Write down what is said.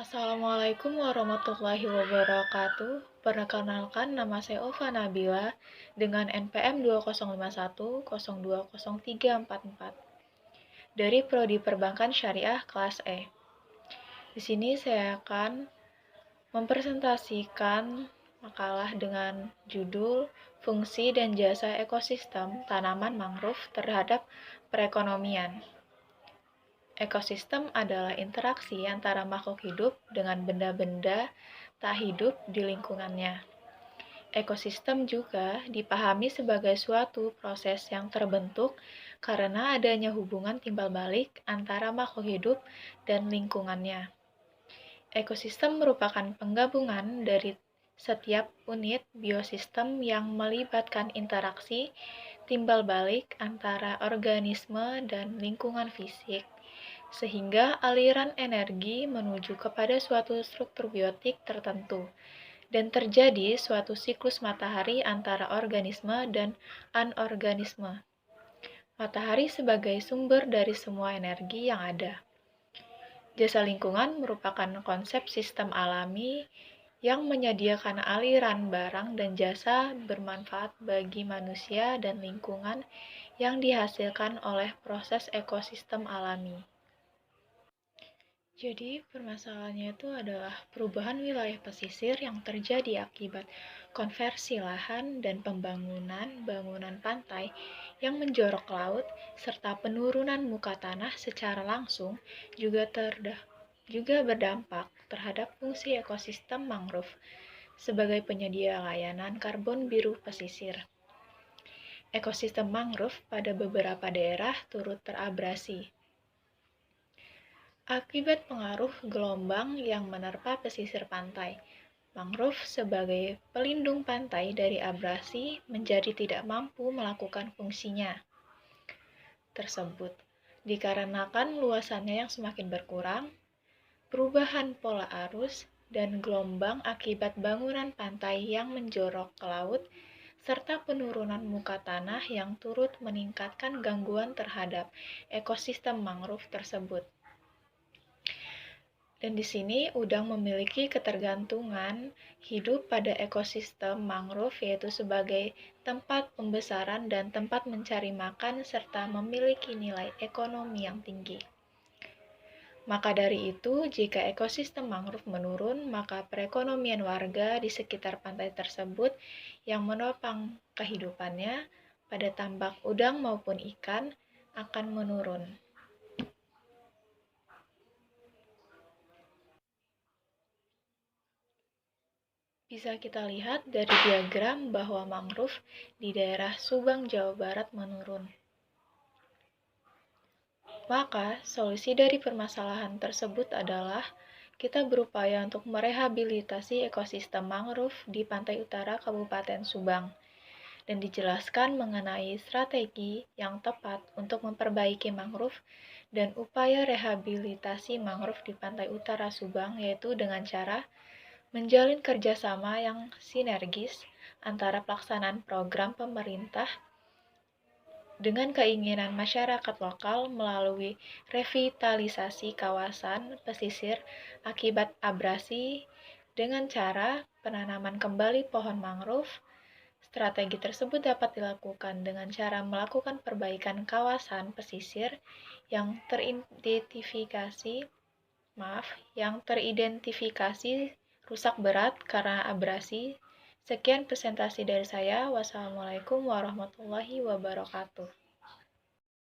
Assalamualaikum warahmatullahi wabarakatuh. Perkenalkan, nama saya Ulfa Nabila dengan NPM 2051020344 dari Prodi Perbankan Syariah kelas E. Di sini saya akan mempresentasikan makalah dengan judul Fungsi dan Jasa Ekosistem Tanaman Mangrove Terhadap Perekonomian. Ekosistem adalah interaksi antara makhluk hidup dengan benda-benda tak hidup di lingkungannya. Ekosistem juga dipahami sebagai suatu proses yang terbentuk karena adanya hubungan timbal balik antara makhluk hidup dan lingkungannya. Ekosistem merupakan penggabungan dari setiap unit biosistem yang melibatkan interaksi timbal balik antara organisme dan lingkungan fisik, sehingga aliran energi menuju kepada suatu struktur biotik tertentu, dan terjadi suatu siklus matahari antara organisme dan anorganisme. Matahari sebagai sumber dari semua energi yang ada. Jasa lingkungan merupakan konsep sistem alami yang menyediakan aliran barang dan jasa bermanfaat bagi manusia dan lingkungan yang dihasilkan oleh proses ekosistem alami. Jadi, permasalahannya itu adalah perubahan wilayah pesisir yang terjadi akibat konversi lahan dan pembangunan bangunan pantai yang menjorok ke laut, serta penurunan muka tanah secara langsung juga berdampak terhadap fungsi ekosistem mangrove sebagai penyedia layanan karbon biru pesisir. Ekosistem mangrove pada beberapa daerah turut terabrasi akibat pengaruh gelombang yang menerpa pesisir pantai. Mangrove sebagai pelindung pantai dari abrasi menjadi tidak mampu melakukan fungsinya tersebut, dikarenakan luasannya yang semakin berkurang, perubahan pola arus, dan gelombang akibat bangunan pantai yang menjorok ke laut, serta penurunan muka tanah yang turut meningkatkan gangguan terhadap ekosistem mangrove tersebut. Dan di sini udang memiliki ketergantungan hidup pada ekosistem mangrove, yaitu sebagai tempat pembesaran dan tempat mencari makan serta memiliki nilai ekonomi yang tinggi. Maka dari itu, jika ekosistem mangrove menurun, maka perekonomian warga di sekitar pantai tersebut yang menopang kehidupannya pada tambak udang maupun ikan akan menurun. Bisa kita lihat dari diagram bahwa mangrove di daerah Subang, Jawa Barat menurun. Maka, solusi dari permasalahan tersebut adalah kita berupaya untuk merehabilitasi ekosistem mangrove di pantai utara Kabupaten Subang, dan dijelaskan mengenai strategi yang tepat untuk memperbaiki mangrove dan upaya rehabilitasi mangrove di pantai utara Subang, yaitu dengan cara menjalin kerjasama yang sinergis antara pelaksanaan program pemerintah dengan keinginan masyarakat lokal melalui revitalisasi kawasan pesisir akibat abrasi dengan cara penanaman kembali pohon mangrove. Strategi tersebut dapat dilakukan dengan cara melakukan perbaikan kawasan pesisir yang teridentifikasi rusak berat karena abrasi. Sekian presentasi dari saya. Wassalamualaikum warahmatullahi wabarakatuh.